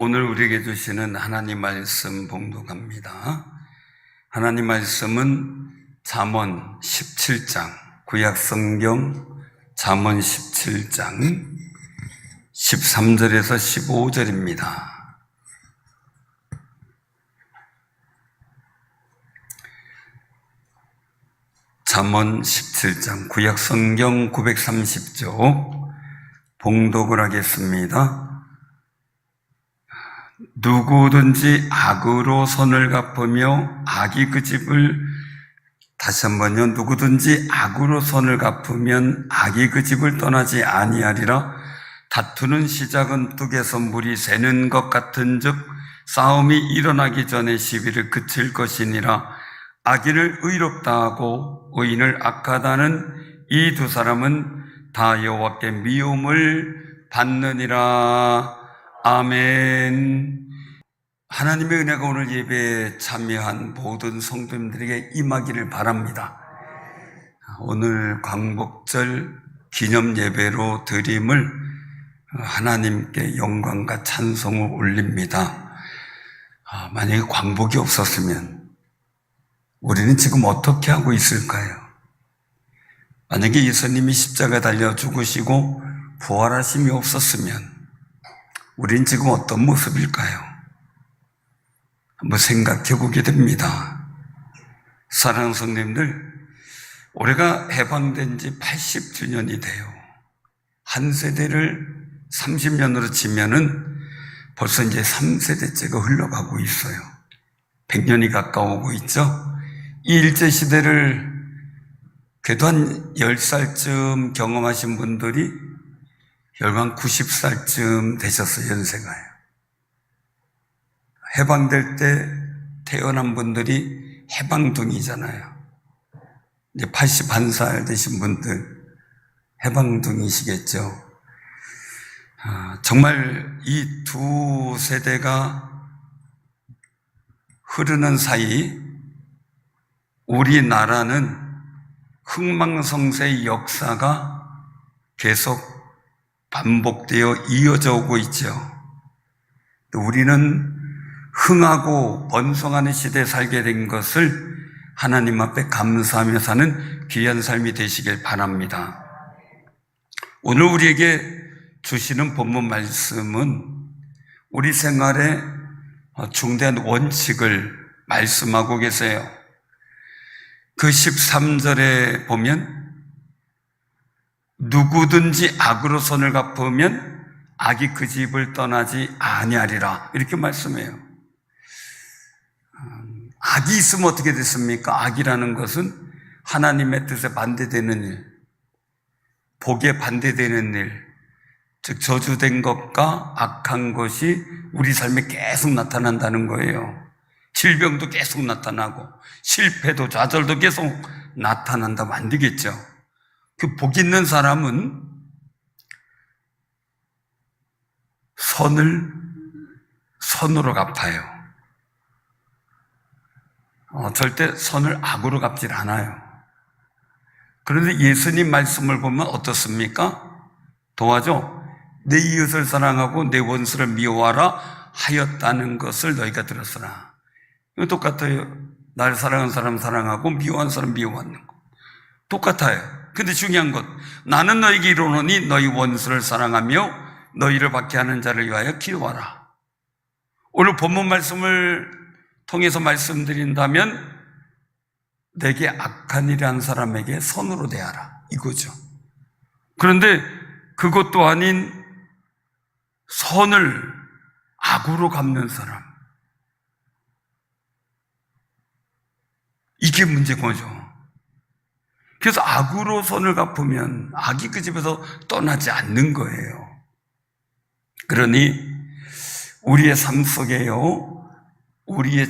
오늘 우리에게 주시는 하나님 말씀 봉독합니다. 하나님 말씀은 잠언 17장, 구약 성경 잠언 17장 13절에서 15절입니다. 잠언 17장, 구약 성경 930쪽 봉독을 하겠습니다. 누구든지 악으로 선을 갚으며 악이 그 집을, 다시 한번요. 누구든지 악으로 선을 갚으면 악이 그 집을 떠나지 아니하리라. 다투는 시작은 뚝에서 물이 새는 것 같은즉 싸움이 일어나기 전에 시비를 그칠 것이니라. 악인을 의롭다 하고 의인을 악하다는 이 두 사람은 다 여호와께 미움을 받느니라. 아멘. 하나님의 은혜가 오늘 예배에 참여한 모든 성도님들에게 임하기를 바랍니다. 오늘 광복절 기념 예배로 드림을 하나님께 영광과 찬송을 올립니다. 만약에 광복이 없었으면 우리는 지금 어떻게 하고 있을까요? 만약에 예수님이 십자가에 달려 죽으시고 부활하심이 없었으면 우린 지금 어떤 모습일까요? 한번 생각해 보게 됩니다. 사랑하는 성도님들, 올해가 해방된 지 80주년이 돼요. 한 세대를 30년으로 치면은 벌써 이제 3세대째가 흘러가고 있어요. 100년이 가까워오고 있죠. 이 일제시대를 그래도 한 10살쯤 경험하신 분들이 한 90살쯤 되셨어요, 연세가요. 해방될 때 태어난 분들이 해방둥이잖아요. 이제 81살 되신 분들 해방둥이시겠죠. 정말 이 두 세대가 흐르는 사이 우리나라는 흥망성쇠의 역사가 계속 반복되어 이어져 오고 있죠. 우리는 흥하고 번성하는 시대에 살게 된 것을 하나님 앞에 감사하며 사는 귀한 삶이 되시길 바랍니다. 오늘 우리에게 주시는 본문 말씀은 우리 생활의 중대한 원칙을 말씀하고 계세요. 그 13절에 보면 누구든지 악으로 선을 갚으면 악이 그 집을 떠나지 아니하리라, 이렇게 말씀해요. 악이 있으면 어떻게 됐습니까? 악이라는 것은 하나님의 뜻에 반대되는 일, 복에 반대되는 일, 즉 저주된 것과 악한 것이 우리 삶에 계속 나타난다는 거예요. 질병도 계속 나타나고 실패도 좌절도 계속 나타난다면 안 되겠죠. 그 복 있는 사람은 선으로 갚아요. 절대 선을 악으로 갚질 않아요. 그런데 예수님 말씀을 보면 어떻습니까? 도와줘. 내 이웃을 사랑하고 내 원수를 미워하라 하였다는 것을 너희가 들었으나. 이거 똑같아요. 날 사랑하는 사람 사랑하고 미워하는 사람 미워하는 거 똑같아요. 근데 중요한 것, 나는 너희에게 이르노니 너희 원수를 사랑하며 너희를 박해하는 자를 위하여 기도하라. 오늘 본문 말씀을 통해서 말씀드린다면 내게 악한 일을 한 사람에게 선으로 대하라, 이거죠. 그런데 그것도 아닌 선을 악으로 갚는 사람, 이게 문제인 거죠. 그래서 악으로 선을 갚으면 악이 그 집에서 떠나지 않는 거예요. 그러니 우리의 삶 속에요, 우리의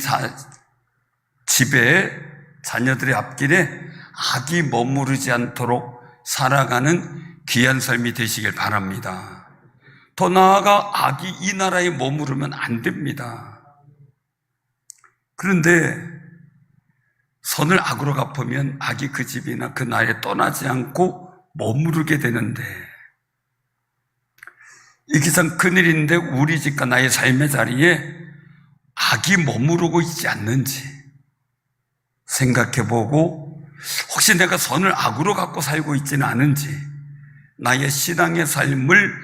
집에 자녀들의 앞길에 악이 머무르지 않도록 살아가는 귀한 삶이 되시길 바랍니다. 더 나아가 악이 이 나라에 머무르면 안 됩니다. 그런데 선을 악으로 갚으면 악이 그 집이나 그 나라에 떠나지 않고 머무르게 되는데, 이게 참 큰일인데 우리 집과 나의 삶의 자리에 악이 머무르고 있지 않는지 생각해보고, 혹시 내가 선을 악으로 갖고 살고 있지는 않은지 나의 신앙의 삶을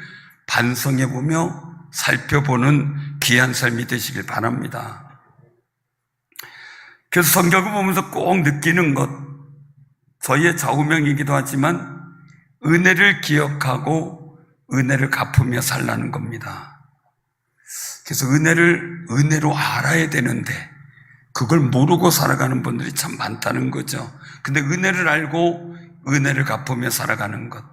반성해보며 살펴보는 귀한 삶이 되시길 바랍니다. 그래서 성경을 보면서 꼭 느끼는 것, 저희의 좌우명이기도 하지만 은혜를 기억하고 은혜를 갚으며 살라는 겁니다. 그래서 은혜를 은혜로 알아야 되는데 그걸 모르고 살아가는 분들이 참 많다는 거죠. 근데 은혜를 알고 은혜를 갚으며 살아가는 것,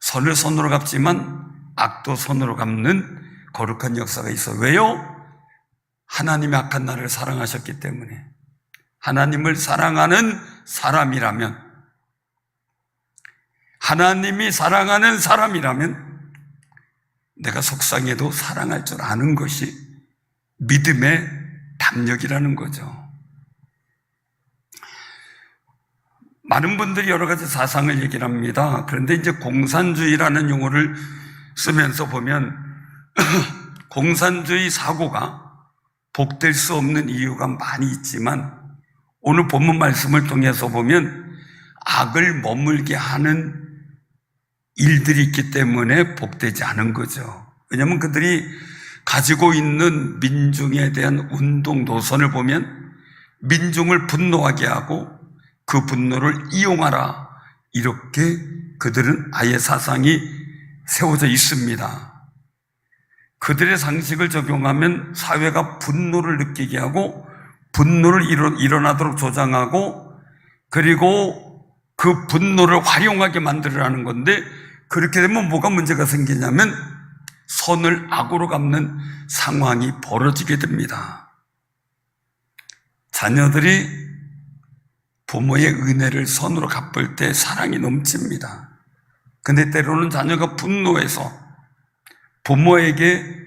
선을 선으로 갚지만 악도 선으로 갚는 거룩한 역사가 있어. 왜요? 하나님이 악한 나를 사랑하셨기 때문에. 하나님을 사랑하는 사람이라면, 하나님이 사랑하는 사람이라면 내가 속상해도 사랑할 줄 아는 것이 믿음의 담력이라는 거죠. 많은 분들이 여러 가지 사상을 얘기를 합니다. 그런데 이제 공산주의라는 용어를 쓰면서 보면 공산주의 사고가 복될 수 없는 이유가 많이 있지만 오늘 본문 말씀을 통해서 보면 악을 머물게 하는 일들이 있기 때문에 복되지 않은 거죠. 왜냐하면 그들이 가지고 있는 민중에 대한 운동 노선을 보면 민중을 분노하게 하고 그 분노를 이용하라, 이렇게 그들은 아예 사상이 세워져 있습니다. 그들의 상식을 적용하면 사회가 분노를 느끼게 하고 분노를 일어나도록 조장하고 그리고 그 분노를 활용하게 만들으라는 건데, 그렇게 되면 뭐가 문제가 생기냐면 선을 악으로 갚는 상황이 벌어지게 됩니다. 자녀들이 부모의 은혜를 선으로 갚을 때 사랑이 넘칩니다. 근데 때로는 자녀가 분노해서 부모에게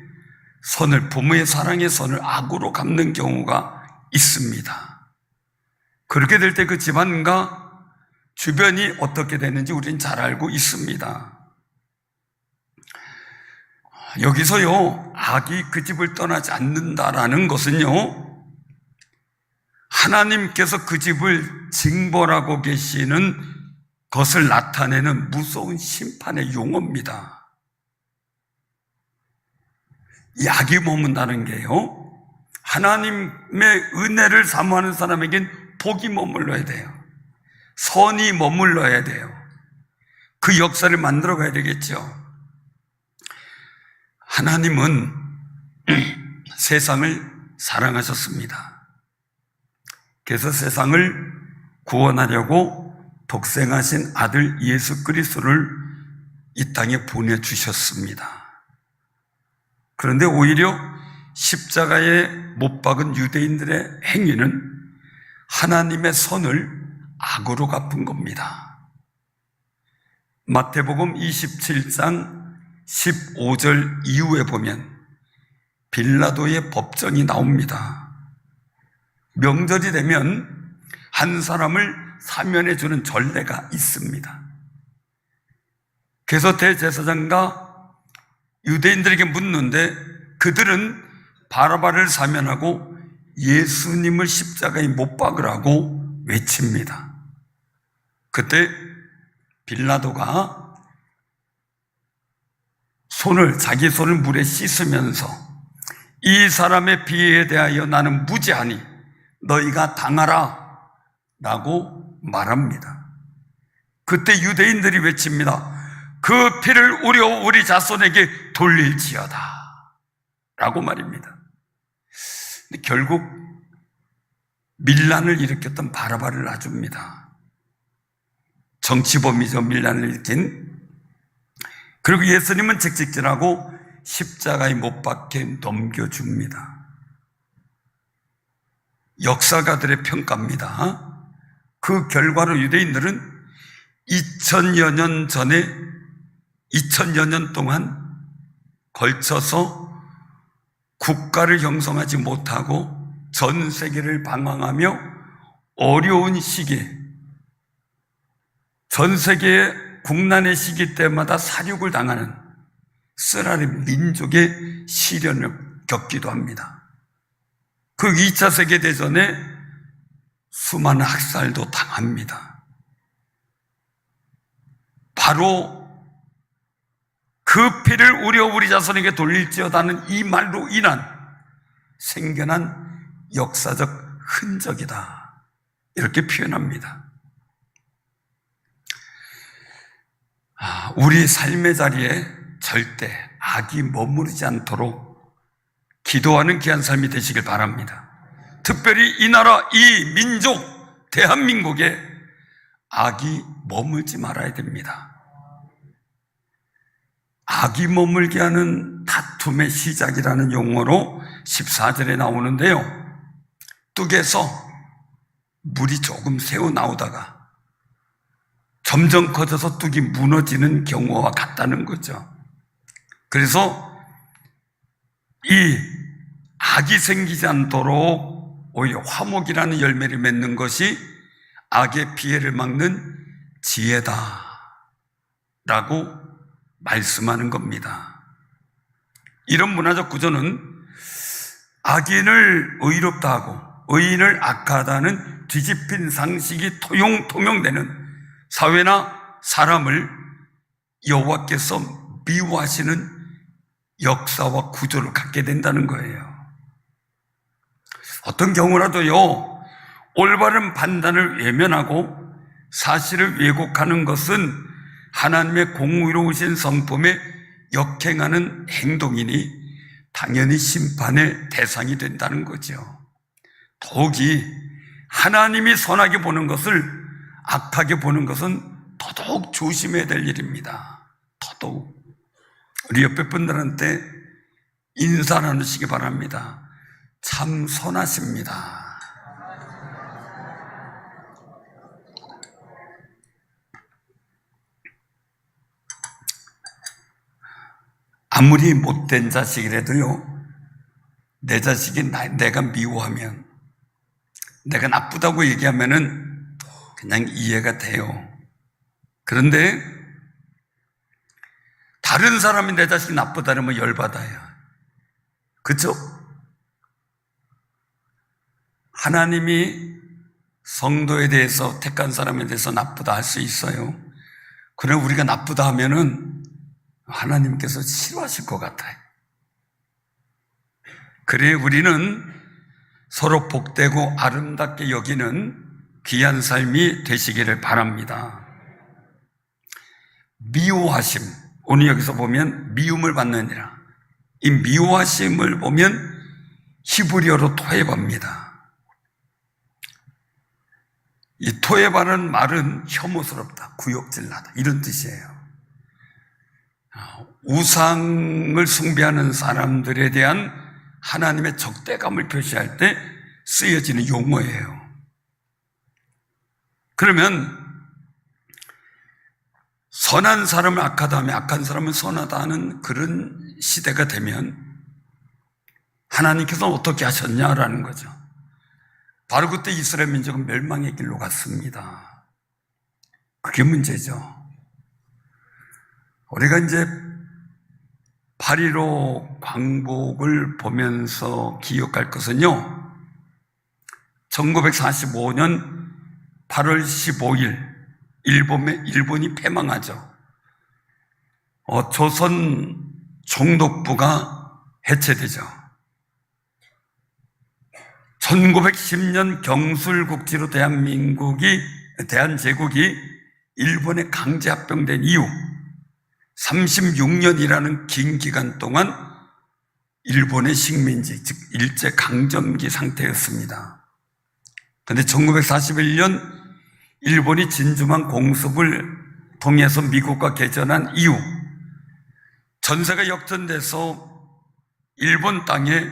부모의 사랑의 선을 악으로 갚는 경우가 있습니다. 그렇게 될 때 그 집안과 주변이 어떻게 되는지 우리는 잘 알고 있습니다. 여기서요, 악이 그 집을 떠나지 않는다라는 것은요, 하나님께서 그 집을 징벌하고 계시는 것을 나타내는 무서운 심판의 용어입니다. 이 악이 머문다는 게요, 하나님의 은혜를 사모하는 사람에겐 복이 머물러야 돼요. 선이 머물러야 돼요. 그 역사를 만들어 가야 되겠죠. 하나님은 세상을 사랑하셨습니다. 그래서 세상을 구원하려고 독생하신 아들 예수 그리스도를 이 땅에 보내주셨습니다. 그런데 오히려 십자가에 못 박은 유대인들의 행위는 하나님의 선을 악으로 갚은 겁니다. 마태복음 27장 15절 이후에 보면 빌라도의 법정이 나옵니다. 명절이 되면 한 사람을 사면해 주는 전례가 있습니다. 그래서 대제사장과 유대인들에게 묻는데 그들은 바라바를 사면하고 예수님을 십자가에 못 박으라고 외칩니다. 그때 빌라도가 자기 손을 물에 씻으면서 이 사람의 비에 대하여 나는 무죄하니 너희가 당하라 라고 말합니다. 그때 유대인들이 외칩니다. 그 피를 우리 자손에게 돌릴지어다 라고 말입니다. 근데 결국 밀란을 일으켰던 바라바를 놔줍니다. 정치범이죠, 밀란을 일으킨. 그리고 예수님은 직직질하고 십자가에 못 박혀 넘겨줍니다. 역사가들의 평가입니다. 그 결과로 유대인들은 2000여 년 동안 걸쳐서 국가를 형성하지 못하고 전 세계를 방황하며 어려운 시기에 전 세계의 국난의 시기 때마다 사륙을 당하는 쓰라리 민족의 시련을 겪기도 합니다. 그 2차 세계대전에 수많은 학살도 당합니다. 바로 그 피를 우리 자손에게 돌릴지어다는 이 말로 인한 생겨난 역사적 흔적이다, 이렇게 표현합니다. 우리 삶의 자리에 절대 악이 머무르지 않도록 기도하는 귀한 삶이 되시길 바랍니다. 특별히 이 나라, 이 민족, 대한민국에 악이 머물지 말아야 됩니다. 악이 머물게 하는 다툼의 시작이라는 용어로 14절에 나오는데요, 뚝에서 물이 조금 새어 나오다가 점점 커져서 뚝이 무너지는 경우와 같다는 거죠. 그래서 이 악이 생기지 않도록 오히려 화목이라는 열매를 맺는 것이 악의 피해를 막는 지혜다 라고 말씀하는 겁니다. 이런 문화적 구조는 악인을 의롭다 하고 의인을 악하다는 뒤집힌 상식이 통용되는 사회나 사람을 여호와께서 미워하시는 역사와 구조를 갖게 된다는 거예요. 어떤 경우라도요, 올바른 판단을 외면하고 사실을 왜곡하는 것은 하나님의 공의로우신 성품에 역행하는 행동이니 당연히 심판의 대상이 된다는 거죠. 더욱이 하나님이 선하게 보는 것을 악하게 보는 것은 더더욱 조심해야 될 일입니다. 더더욱 우리 옆에 분들한테 인사 나누시기 바랍니다. 참 선하십니다. 아무리 못된 자식이라도요, 내 자식이 내가 미워하면, 내가 나쁘다고 얘기하면은 그냥 이해가 돼요. 그런데 다른 사람이 내 자식이 나쁘다면 열받아요. 그렇죠? 하나님이 성도에 대해서, 택한 사람에 대해서 나쁘다 할 수 있어요. 그러나 우리가 나쁘다 하면은 하나님께서 싫어하실 것 같아요. 그래 우리는 서로 복되고 아름답게 여기는 귀한 삶이 되시기를 바랍니다. 미워하심, 오늘 여기서 보면 미움을 받느니라. 이 미워하심을 보면 히브리어로 토에바입니다. 이 토에바는 말은 혐오스럽다, 구역질나다, 이런 뜻이에요. 우상을 숭배하는 사람들에 대한 하나님의 적대감을 표시할 때 쓰여지는 용어예요. 그러면 선한 사람을 악하다 하면 악한 사람은 선하다 하는 그런 시대가 되면 하나님께서는 어떻게 하셨냐라는 거죠. 바로 그때 이스라엘 민족은 멸망의 길로 갔습니다. 그게 문제죠. 우리가 이제 8.15 광복을 보면서 기억할 것은요, 1945년 8월 15일 일본이 패망하죠. 조선 총독부가 해체되죠. 1910년 경술국지로 대한제국이 일본에 강제 합병된 이후 36년이라는 긴 기간 동안 일본의 식민지, 즉 일제 강점기 상태였습니다. 그런데 1941년 일본이 진주만 공습을 통해서 미국과 개전한 이후 전세가 역전돼서 일본 땅에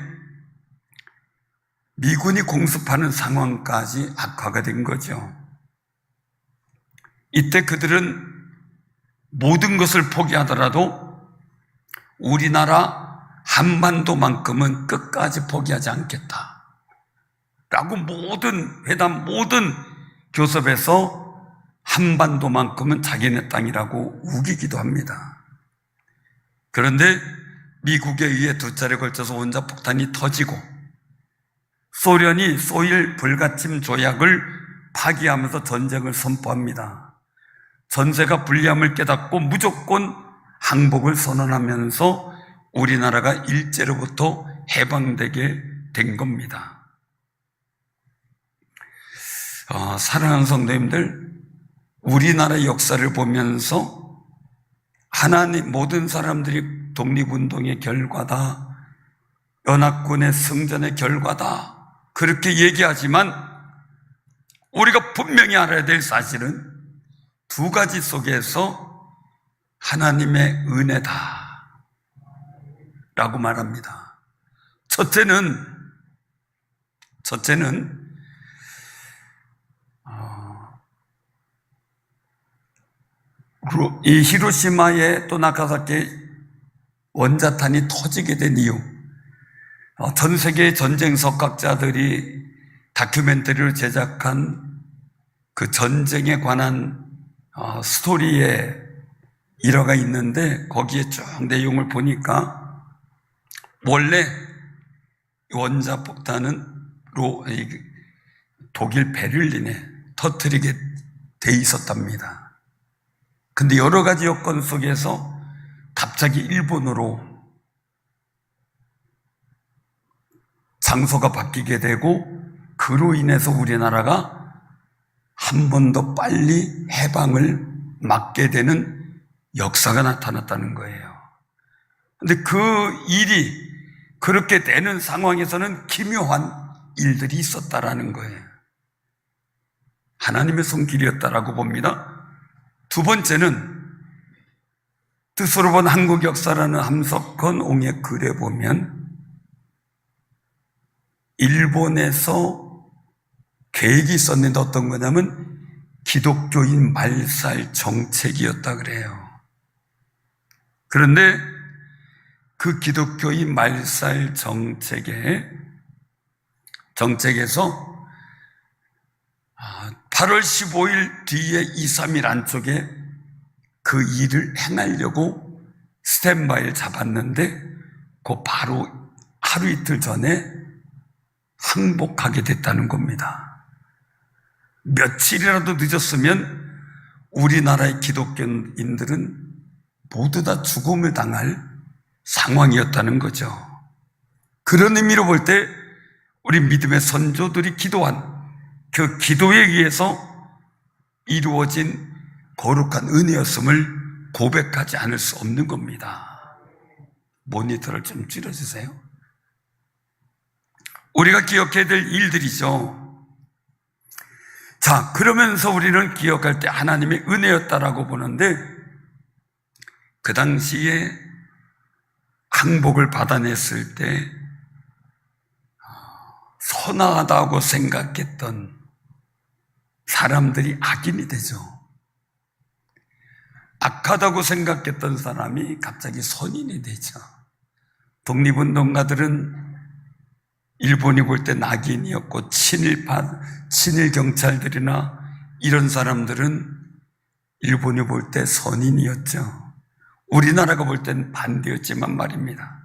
미군이 공습하는 상황까지 악화가 된 거죠. 이때 그들은 모든 것을 포기하더라도 우리나라 한반도만큼은 끝까지 포기하지 않겠다 라고 모든 회담, 모든 교섭에서 한반도만큼은 자기네 땅이라고 우기기도 합니다. 그런데 미국에 의해 2차례 걸쳐서 원자폭탄이 터지고 소련이 소일 불가침 조약을 파기하면서 전쟁을 선포합니다. 전세가 불리함을 깨닫고 무조건 항복을 선언하면서 우리나라가 일제로부터 해방되게 된 겁니다. 사랑하는 성도님들, 우리나라 역사를 보면서 하나님, 모든 사람들이 독립운동의 결과다, 연합군의 승전의 결과다, 그렇게 얘기하지만 우리가 분명히 알아야 될 사실은 두 가지 속에서 하나님의 은혜다 라고 말합니다. 첫째는 이 히로시마에 또 나가사키에 원자탄이 터지게 된 이유, 전 세계의 전쟁 석학자들이 다큐멘터리를 제작한 그 전쟁에 관한 스토리에 일화가 있는데 거기에 쭉 내용을 보니까 원래 원자폭탄은 독일 베를린에 터뜨리게 돼 있었답니다. 근데 여러 가지 여건 속에서 갑자기 일본으로 장소가 바뀌게 되고 그로 인해서 우리나라가 한 번 더 빨리 해방을 맞게 되는 역사가 나타났다는 거예요. 근데 그 일이 그렇게 되는 상황에서는 기묘한 일들이 있었다라는 거예요. 하나님의 손길이었다라고 봅니다. 두 번째는 뜻으로 본 한국 역사라는 함석헌 옹의 글에 보면 일본에서 계획이 있었는데 어떤 거냐면 기독교인 말살 정책이었다 그래요. 그런데 그 기독교인 말살 정책에서 8월 15일 뒤에 2, 3일 안쪽에 그 일을 행하려고 스탠바이를 잡았는데 그 바로 하루 이틀 전에 항복하게 됐다는 겁니다. 며칠이라도 늦었으면 우리나라의 기독교인들은 모두 다 죽음을 당할 상황이었다는 거죠. 그런 의미로 볼 때 우리 믿음의 선조들이 기도한 그 기도에 의해서 이루어진 거룩한 은혜였음을 고백하지 않을 수 없는 겁니다. 모니터를 좀 줄여주세요. 우리가 기억해야 될 일들이죠. 자, 그러면서 우리는 기억할 때 하나님의 은혜였다라고 보는데 그 당시에 항복을 받아냈을 때 선하다고 생각했던 사람들이 악인이 되죠. 악하다고 생각했던 사람이 갑자기 선인이 되죠. 독립운동가들은 일본이 볼 때 낙인이었고 친일 경찰들이나 이런 사람들은 일본이 볼 때 선인이었죠. 우리나라가 볼 때는 반대였지만 말입니다.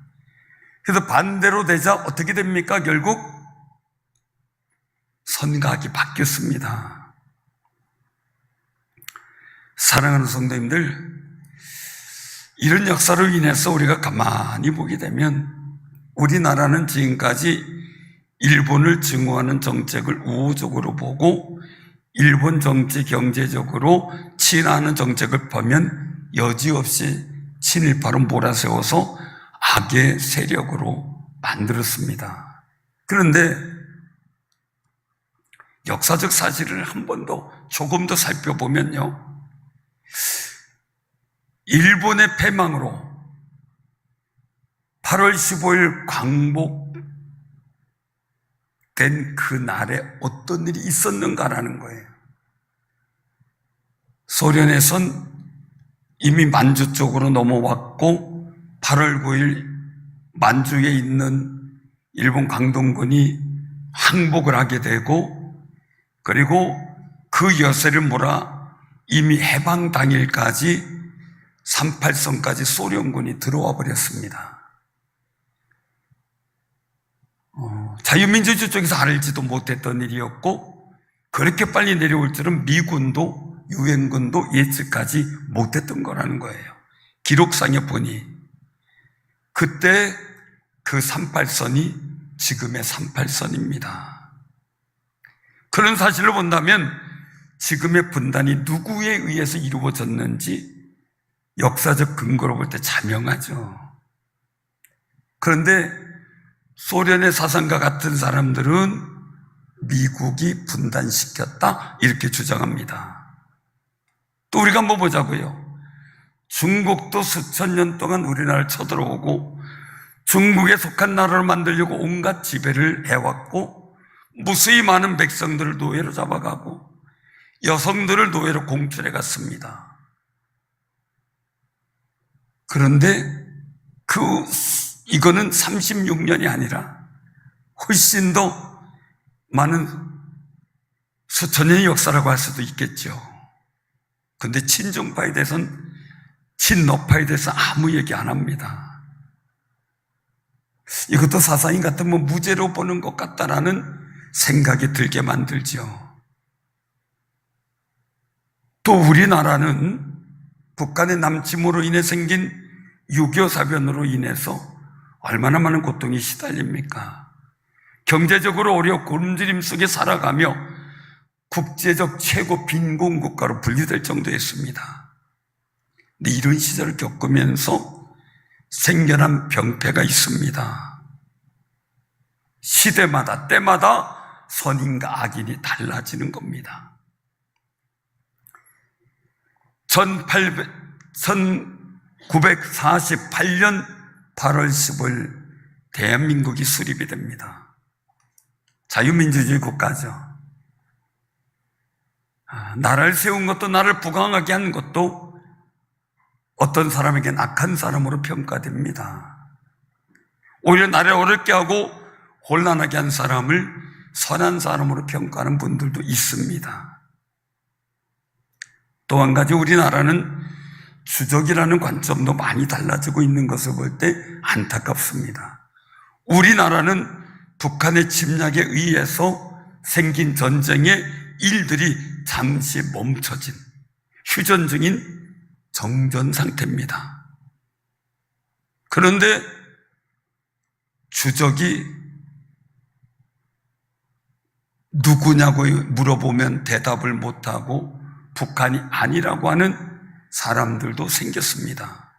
그래서 반대로 되자 어떻게 됩니까? 결국 선과 악이 바뀌었습니다. 사랑하는 성도님들, 이런 역사로 인해서 우리가 가만히 보게 되면 우리나라는 지금까지 일본을 증오하는 정책을 우호적으로 보고 일본 정치 경제적으로 친화하는 정책을 보면 여지없이 친일파로 몰아세워서 악의 세력으로 만들었습니다. 그런데 역사적 사실을 한 번 더 조금 더 살펴보면요, 일본의 패망으로 8월 15일 광복된 그 날에 어떤 일이 있었는가라는 거예요. 소련에선 이미 만주 쪽으로 넘어왔고 8월 9일 만주에 있는 일본 강동군이 항복을 하게 되고, 그리고 그 여세를 몰아 이미 해방 당일까지 38선까지 소련군이 들어와 버렸습니다. 자유민주주의 쪽에서 알지도 못했던 일이었고, 그렇게 빨리 내려올 줄은 미군도 유엔군도 예측하지 못했던 거라는 거예요. 기록상에 보니 그때 그 38선이 지금의 38선입니다. 그런 사실을 본다면 지금의 분단이 누구에 의해서 이루어졌는지 역사적 근거로 볼 때 자명하죠. 그런데 소련의 사상과 같은 사람들은 미국이 분단시켰다 이렇게 주장합니다. 또 우리가 한번 보자고요. 중국도 수천 년 동안 우리나라를 쳐들어오고 중국에 속한 나라를 만들려고 온갖 지배를 해왔고, 무수히 많은 백성들을 노예로 잡아가고 여성들을 노예로 공출해 갔습니다. 그런데 이거는 36년이 아니라 훨씬 더 많은 수천 년의 역사라고 할 수도 있겠죠. 그런데 친중파에 대해서는, 친노파에 대해서 아무 얘기 안 합니다. 이것도 사사인 같으면 무죄로 보는 것 같다라는 생각이 들게 만들죠. 또 우리나라는 북한의 남침으로 인해 생긴 6.25 사변으로 인해서 얼마나 많은 고통이 시달립니까? 경제적으로 어려워 굶주림 속에 살아가며 국제적 최고 빈곤국가로 분류될 정도였습니다. 근데 이런 시절을 겪으면서 생겨난 병폐가 있습니다. 시대마다 때마다 선인과 악인이 달라지는 겁니다. 1948년 8월 10일 대한민국이 수립이 됩니다. 자유민주주의 국가죠. 나라를 세운 것도, 나라를 부강하게 한 것도 어떤 사람에겐 악한 사람으로 평가됩니다. 오히려 나라를 어렵게 하고 곤란하게 한 사람을 선한 사람으로 평가하는 분들도 있습니다. 또 한 가지, 우리나라는 주적이라는 관점도 많이 달라지고 있는 것을 볼 때 안타깝습니다. 우리나라는 북한의 침략에 의해서 생긴 전쟁의 일들이 잠시 멈춰진 휴전 중인 정전 상태입니다. 그런데 주적이 누구냐고 물어보면 대답을 못하고 북한이 아니라고 하는 사람들도 생겼습니다.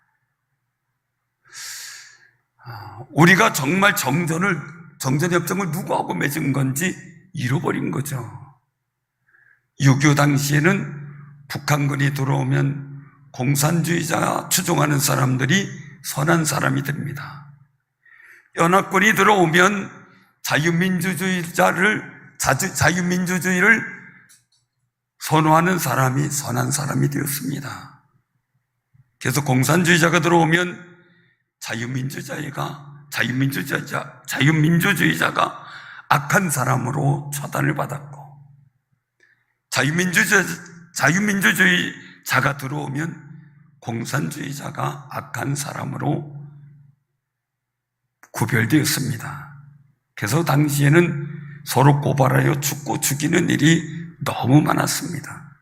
우리가 정말 정전협정을 누구하고 맺은 건지 잃어버린 거죠. 6.25 당시에는 북한군이 들어오면 공산주의자 추종하는 사람들이 선한 사람이 됩니다. 연합군이 들어오면 자유민주주의를 선호하는 사람이 선한 사람이 되었습니다. 그래서 공산주의자가 들어오면 자유민주주의자가 악한 사람으로 처단을 받았고, 자유민주주의자가 들어오면 공산주의자가 악한 사람으로 구별되었습니다. 그래서 당시에는 서로 고발하여 죽고 죽이는 일이 너무 많았습니다.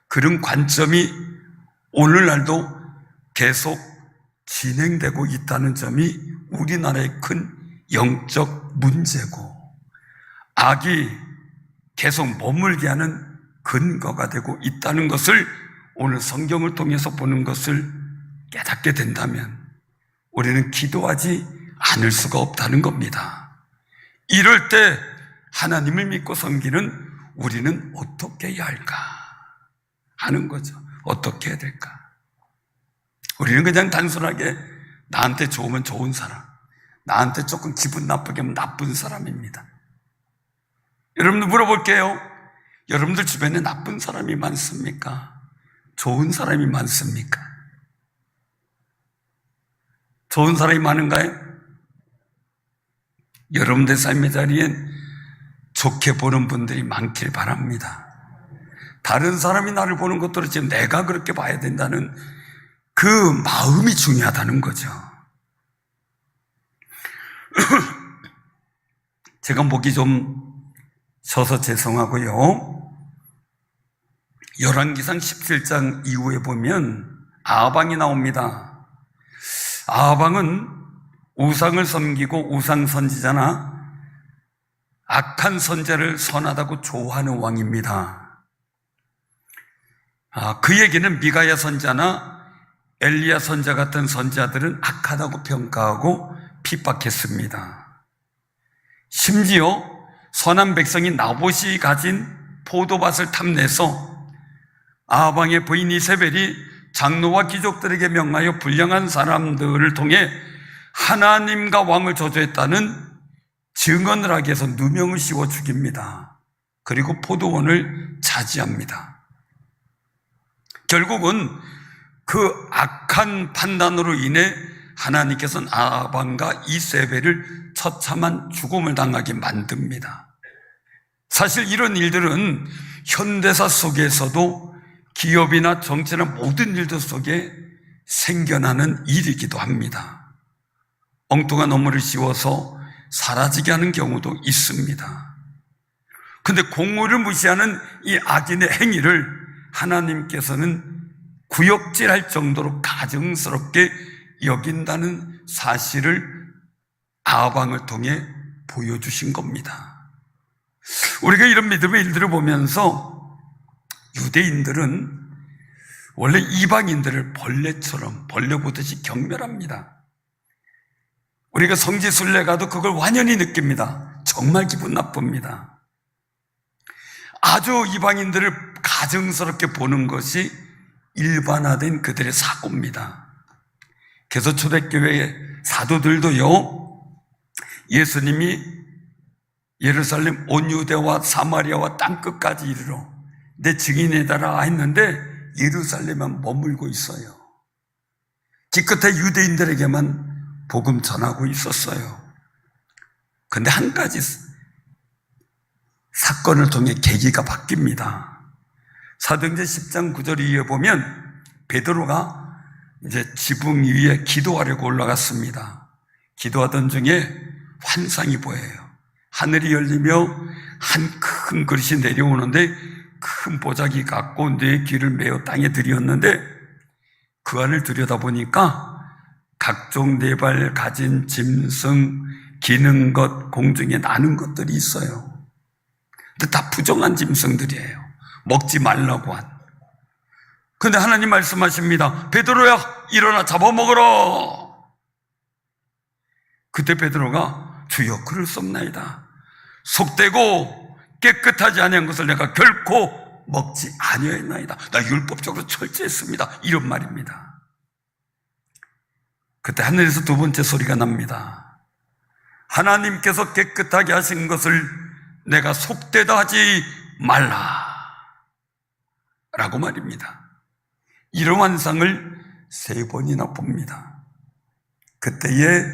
그런 관점이 오늘날도 계속 진행되고 있다는 점이 우리나라의 큰 영적 문제고, 악이 계속 머물게 하는 근거가 되고 있다는 것을 오늘 성경을 통해서 보는 것을 깨닫게 된다면 우리는 기도하지 않을 수가 없다는 겁니다. 이럴 때 하나님을 믿고 섬기는 우리는 어떻게 해야 할까 하는 거죠. 어떻게 해야 될까? 우리는 그냥 단순하게 나한테 좋으면 좋은 사람, 나한테 조금 기분 나쁘게 하면 나쁜 사람입니다. 여러분들 물어볼게요. 여러분들 주변에 나쁜 사람이 많습니까? 좋은 사람이 많습니까? 좋은 사람이 많은가요? 여러분들 삶의 자리엔 좋게 보는 분들이 많길 바랍니다. 다른 사람이 나를 보는 것들을 지금 내가 그렇게 봐야 된다는 그 마음이 중요하다는 거죠. 제가 목이 좀 쉬어서 죄송하고요. 열왕기상 17장 이후에 보면 아방이 나옵니다. 아방은 우상을 섬기고 우상 선지자나 악한 선제를 선하다고 좋아하는 왕입니다. 그에게는 미가야 선자나 엘리야 선자 같은 선자들은 악하다고 평가하고 핍박했습니다. 심지어 선한 백성이 나봇이 가진 포도밭을 탐내서 아방의 부인 이세벨이 장로와 귀족들에게 명하여 불량한 사람들을 통해 하나님과 왕을 저주했다는 증언을 하기 위해서 누명을 씌워 죽입니다. 그리고 포도원을 차지합니다. 결국은 그 악한 판단으로 인해 하나님께서는 아방과 이세벨을 처참한 죽음을 당하게 만듭니다. 사실 이런 일들은 현대사 속에서도 기업이나 정치나 모든 일들 속에 생겨나는 일이기도 합니다. 엉뚱한 업무를 씌워서 사라지게 하는 경우도 있습니다. 그런데 공의를 무시하는 이 악인의 행위를 하나님께서는 구역질할 정도로 가증스럽게 여긴다는 사실을 아방을 통해 보여주신 겁니다. 우리가 이런 믿음의 일들을 보면서 유대인들은 원래 이방인들을 벌레처럼 벌레 보듯이 경멸합니다. 우리가 성지순례 가도 그걸 완연히 느낍니다. 정말 기분 나쁩니다. 아주 이방인들을 가증스럽게 보는 것이 일반화된 그들의 사고입니다. 그래서 초대교회의 사도들도요, 예수님이 예루살렘 온 유대와 사마리아와 땅끝까지 이르러 내 증인이다라 했는데 예루살렘만 머물고 있어요. 기껏해 유대인들에게만 복음 전하고 있었어요. 그런데 한 가지 사건을 통해 계기가 바뀝니다. 사도행전 10장 9절 이후에 보면 베드로가 이제 지붕 위에 기도하려고 올라갔습니다. 기도하던 중에 환상이 보여요. 하늘이 열리며 한 큰 그릇이 내려오는데 큰 보자기 같고 내 귀를 메어 땅에 들이었는데 그 안을 들여다보니까 각종 네 발 가진 짐승, 기는 것, 공중에 나는 것들이 있어요. 근데 다 부정한 짐승들이에요. 먹지 말라고 한. 근데 하나님 말씀하십니다. 베드로야, 일어나 잡아먹으라. 그때 베드로가 주여 그럴 수 없나이다. 속되고 깨끗하지 아니한 것을 내가 결코 먹지 아니하였나이다. 나 율법적으로 철저했습니다. 이런 말입니다. 그때 하늘에서 두 번째 소리가 납니다. 하나님께서 깨끗하게 하신 것을 내가 속되다 하지 말라 라고 말입니다. 이런 환상을 3번이나 봅니다. 그때에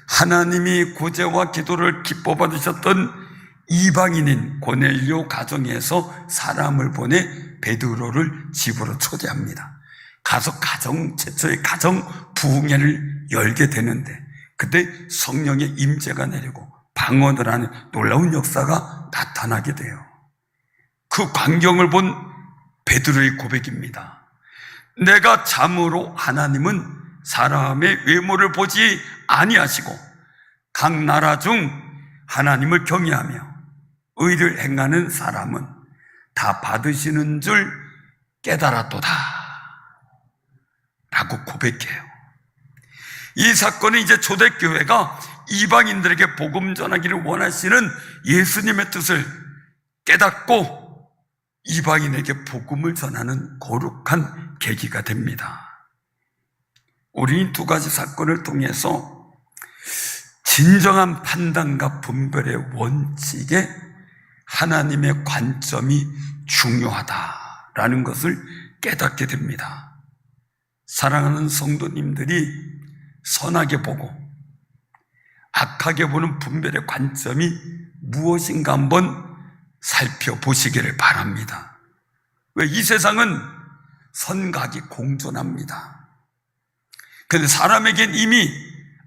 하나님이 구제와 기도를 기뻐 받으셨던 이방인인 고넬료 가정에서 사람을 보내 베드로를 집으로 초대합니다. 가서 최초의 가정 부흥회를 열게 되는데 그때 성령의 임재가 내리고 방언을 하는 놀라운 역사가 나타나게 돼요. 그 광경을 본 베드로의 고백입니다. 내가 참으로 하나님은 사람의 외모를 보지 아니하시고 각 나라 중 하나님을 경외하며 의를 행하는 사람은 다 받으시는 줄 깨달았도다 라고 고백해요. 이 사건은 이제 초대교회가 이방인들에게 복음 전하기를 원하시는 예수님의 뜻을 깨닫고 이방인에게 복음을 전하는 거룩한 계기가 됩니다. 우리는 두 가지 사건을 통해서 진정한 판단과 분별의 원칙에 하나님의 관점이 중요하다라는 것을 깨닫게 됩니다. 사랑하는 성도님들이 선하게 보고 악하게 보는 분별의 관점이 무엇인가 한번 살펴보시기를 바랍니다. 왜? 이 세상은 선악이 공존합니다. 그런데 사람에겐 이미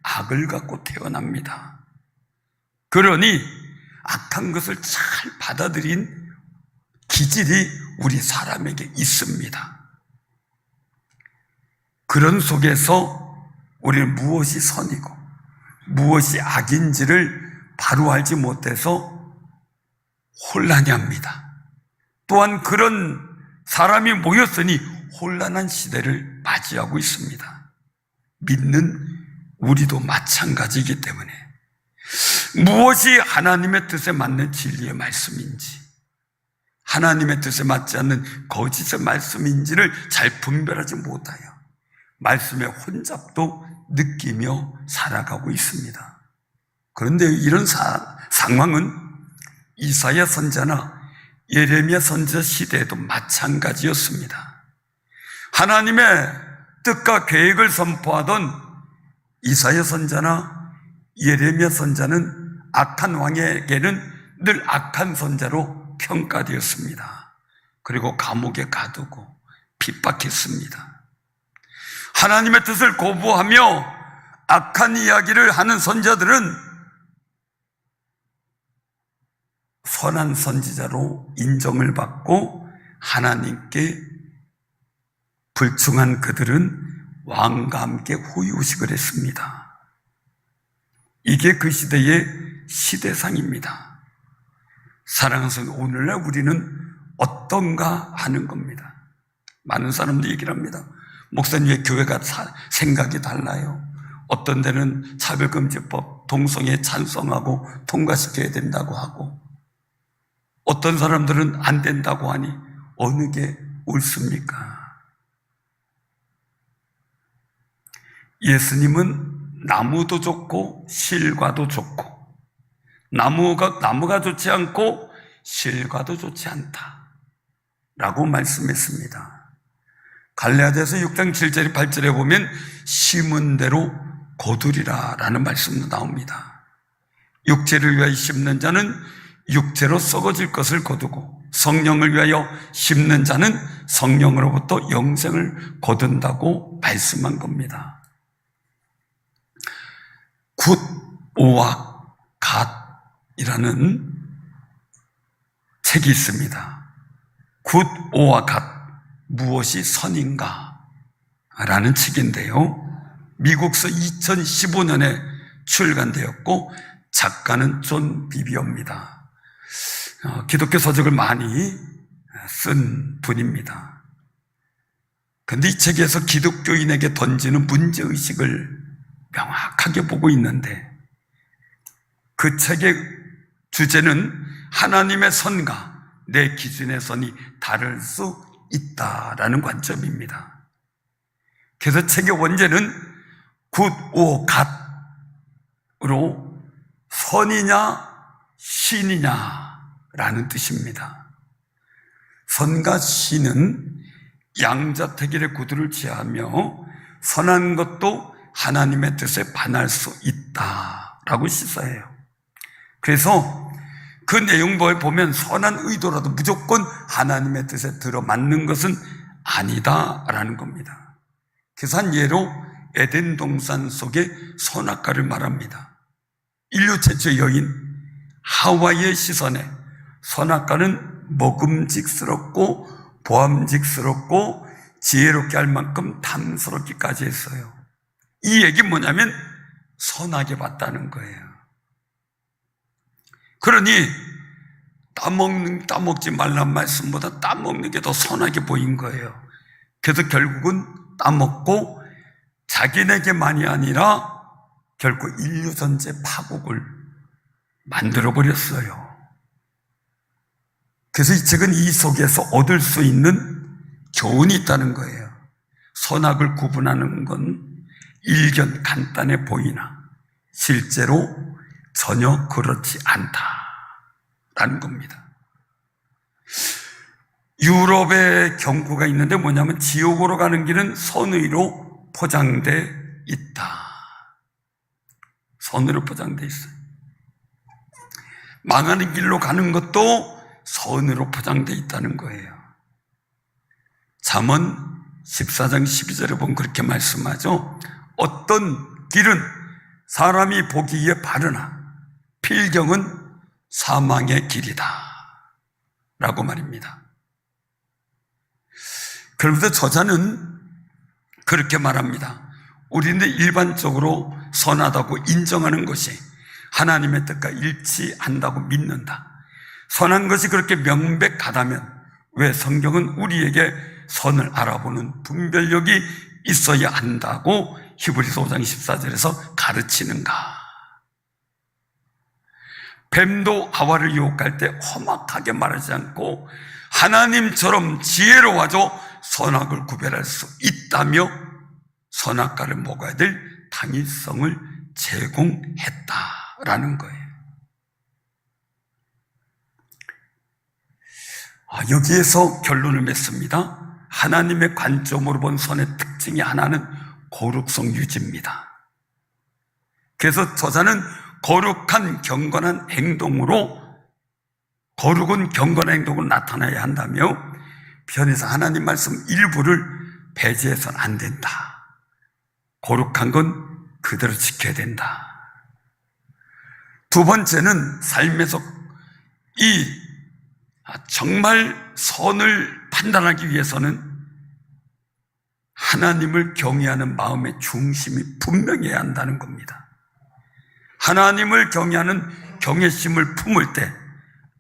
악을 갖고 태어납니다. 그러니 악한 것을 잘 받아들인 기질이 우리 사람에게 있습니다. 그런 속에서 우리는 무엇이 선이고 무엇이 악인지를 바로 알지 못해서 혼란해 합니다. 또한 그런 사람이 모였으니 혼란한 시대를 맞이하고 있습니다. 믿는 우리도 마찬가지이기 때문에 무엇이 하나님의 뜻에 맞는 진리의 말씀인지, 하나님의 뜻에 맞지 않는 거짓의 말씀인지를 잘 분별하지 못하여 말씀의 혼잡도 느끼며 살아가고 있습니다. 그런데 이런 상황은 이사야 선지자나 예레미야 선지자 시대에도 마찬가지였습니다. 하나님의 뜻과 계획을 선포하던 이사야 선지자나 예레미야 선지자는 악한 왕에게는 늘 악한 선지자로 평가되었습니다. 그리고 감옥에 가두고 핍박했습니다. 하나님의 뜻을 거부하며 악한 이야기를 하는 선지자들은 선한 선지자로 인정을 받고 하나님께 불충한 그들은 왕과 함께 후유식을 했습니다. 이게 그 시대의 시대상입니다. 사랑하는 성도, 오늘날 우리는 어떤가 하는 겁니다. 많은 사람들이 얘기를 합니다. 목사님, 왜 교회가 생각이 달라요? 어떤 데는 차별금지법, 동성애 찬성하고 통과시켜야 된다고 하고, 어떤 사람들은 안 된다고 하니 어느 게 옳습니까? 예수님은 나무도 좋고 실과도 좋고, 나무가 좋지 않고 실과도 좋지 않다 라고 말씀했습니다. 갈라디아서 6장 7절 8절에 보면 심은 대로 거두리라 라는 말씀도 나옵니다. 육체를 위하여 심는 자는 육체로 썩어질 것을 거두고 성령을 위하여 심는 자는 성령으로부터 영생을 거둔다고 말씀한 겁니다. 굿, 오와 갓이라는 책이 있습니다. 굿, 오와 갓, 무엇이 선인가? 라는 책인데요, 미국서 2015년에 출간되었고 작가는 존 비비어입니다. 기독교 서적을 많이 쓴 분입니다. 그런데 이 책에서 기독교인에게 던지는 문제의식을 명확하게 보고 있는데, 그 책의 주제는 하나님의 선과 내 기준의 선이 다를 수 있다라는 관점입니다. 그래서 책의 원제는 굿, 오, 갓으로 선이냐 신이냐라는 뜻입니다. 선과 신은 양자택일의 구두를 취하며 선한 것도 하나님의 뜻에 반할 수 있다라고 시사해요. 그래서 그 내용을 보면 선한 의도라도 무조건 하나님의 뜻에 들어맞는 것은 아니다라는 겁니다. 그래서 한 예로 에덴 동산 속의 선악과를 말합니다. 인류 최초의 여인 하와의 시선에 선악과는 먹음직스럽고 보암직스럽고 지혜롭게 할 만큼 탐스럽기까지 했어요. 이 얘기는 뭐냐면 선하게 봤다는 거예요. 그러니 따먹지 말란 말씀보다 따먹는 게 더 선하게 보인 거예요. 그래서 결국은 따먹고 자기네게만이 아니라 결국 인류 전체 파국을 만들어버렸어요. 그래서 이 책은 이 속에서 얻을 수 있는 교훈이 있다는 거예요. 선악을 구분하는 건 일견 간단해 보이나 실제로 전혀 그렇지 않다라는 겁니다. 유럽에 경고가 있는데 뭐냐면 지옥으로 가는 길은 선의로 포장돼 있다. 선의로 포장돼 있어요. 망하는 길로 가는 것도 선의로 포장돼 있다는 거예요. 잠언 14장 12절에 보면 그렇게 말씀하죠. 어떤 길은 사람이 보기에 바르나 필경은 사망의 길이다 라고 말입니다. 그러면서 저자는 그렇게 말합니다. 우리는 일반적으로 선하다고 인정하는 것이 하나님의 뜻과 일치한다고 믿는다. 선한 것이 그렇게 명백하다면 왜 성경은 우리에게 선을 알아보는 분별력이 있어야 한다고 히브리서 5장 14절에서 가르치는가? 뱀도 하와를 유혹할 때 험악하게 말하지 않고 하나님처럼 지혜로워져 선악을 구별할 수 있다며 선악과를 먹어야 될 당위성을 제공했다라는 거예요. 여기에서 결론을 맺습니다. 하나님의 관점으로 본 선의 특징이 하나는 거룩성 유지입니다. 그래서 저자는 거룩한 경건한 행동으로, 거룩은 경건한 행동으로 나타나야 한다며 편에서 하나님 말씀 일부를 배제해서는 안 된다. 거룩한 건 그대로 지켜야 된다. 두 번째는 삶에서 정말 선을 판단하기 위해서는 하나님을 경외하는 마음의 중심이 분명해야 한다는 겁니다. 하나님을 경외하는 경외심을 품을 때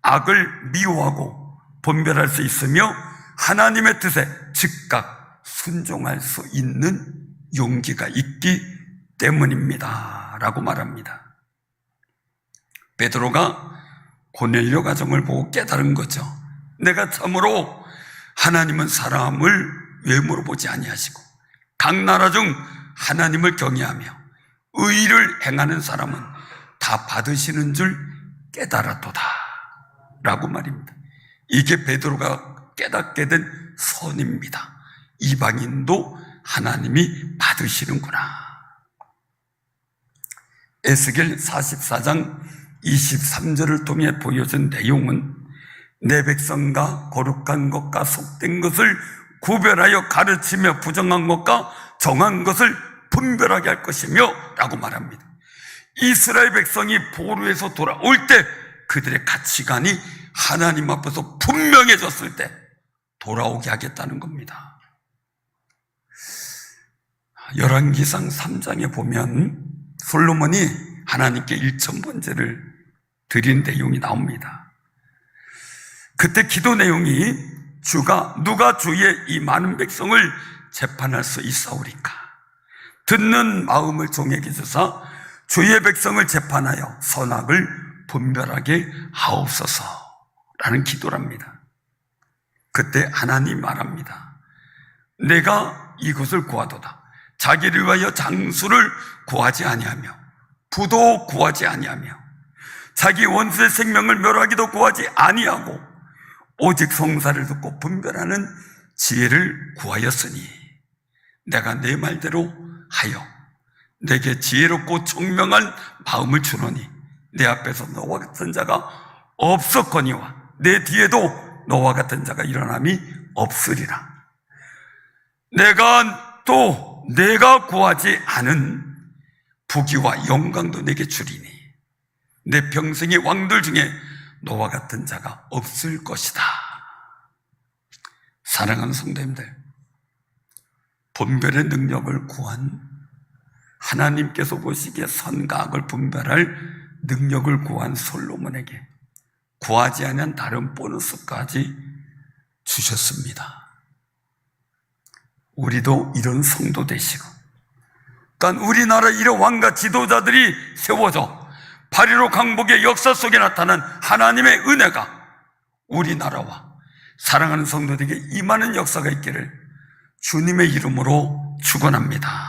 악을 미워하고 분별할 수 있으며 하나님의 뜻에 즉각 순종할 수 있는 용기가 있기 때문입니다 라고 말합니다. 베드로가 고넬료 가정을 보고 깨달은 거죠. 내가 참으로 하나님은 사람을 외모로 보지 아니하시고 각 나라 중 하나님을 경외하며 의를 행하는 사람은 다 받으시는 줄 깨달았도다 라고 말입니다. 이게 베드로가 깨닫게 된 선입니다. 이방인도 하나님이 받으시는구나. 에스겔 44장 23절을 통해 보여준 내용은 내 백성과 거룩한 것과 속된 것을 구별하여 가르치며 부정한 것과 정한 것을 분별하게 할 것이며 라고 말합니다. 이스라엘 백성이 포로에서 돌아올 때 그들의 가치관이 하나님 앞에서 분명해졌을 때 돌아오게 하겠다는 겁니다. 열왕기상 3장에 보면 솔로몬이 하나님께 1,000번제를 드린 내용이 나옵니다. 그때 기도 내용이 누가 주의 이 많은 백성을 재판할 수 있사오리까? 듣는 마음을 종에게 주사 주의 백성을 재판하여 선악을 분별하게 하옵소서라는 기도랍니다. 그때 하나님 말합니다. 내가 이것을 구하도다. 자기를 위하여 장수를 구하지 아니하며 부도 구하지 아니하며 자기 원수의 생명을 멸하기도 구하지 아니하고 오직 성사를 듣고 분별하는 지혜를 구하였으니 내가 내 말대로 하여 내게 지혜롭고 총명한 마음을 주노니 내 앞에서 너와 같은 자가 없었거니와 내 뒤에도 너와 같은 자가 일어남이 없으리라. 내가 구하지 않은 부귀와 영광도 내게 주리니 내 평생의 왕들 중에 너와 같은 자가 없을 것이다. 사랑하는 성도님들, 분별의 능력을 구한 하나님께서 보시기에 선과 악을 분별할 능력을 구한 솔로몬에게 구하지 않은 다른 보너스까지 주셨습니다. 우리도 이런 성도 되시고, 그러니까 우리나라 이런 왕과 지도자들이 세워져 8.15 강복의 역사 속에 나타난 하나님의 은혜가 우리나라와 사랑하는 성도들에게 임하는 역사가 있기를 주님의 이름으로 축원합니다.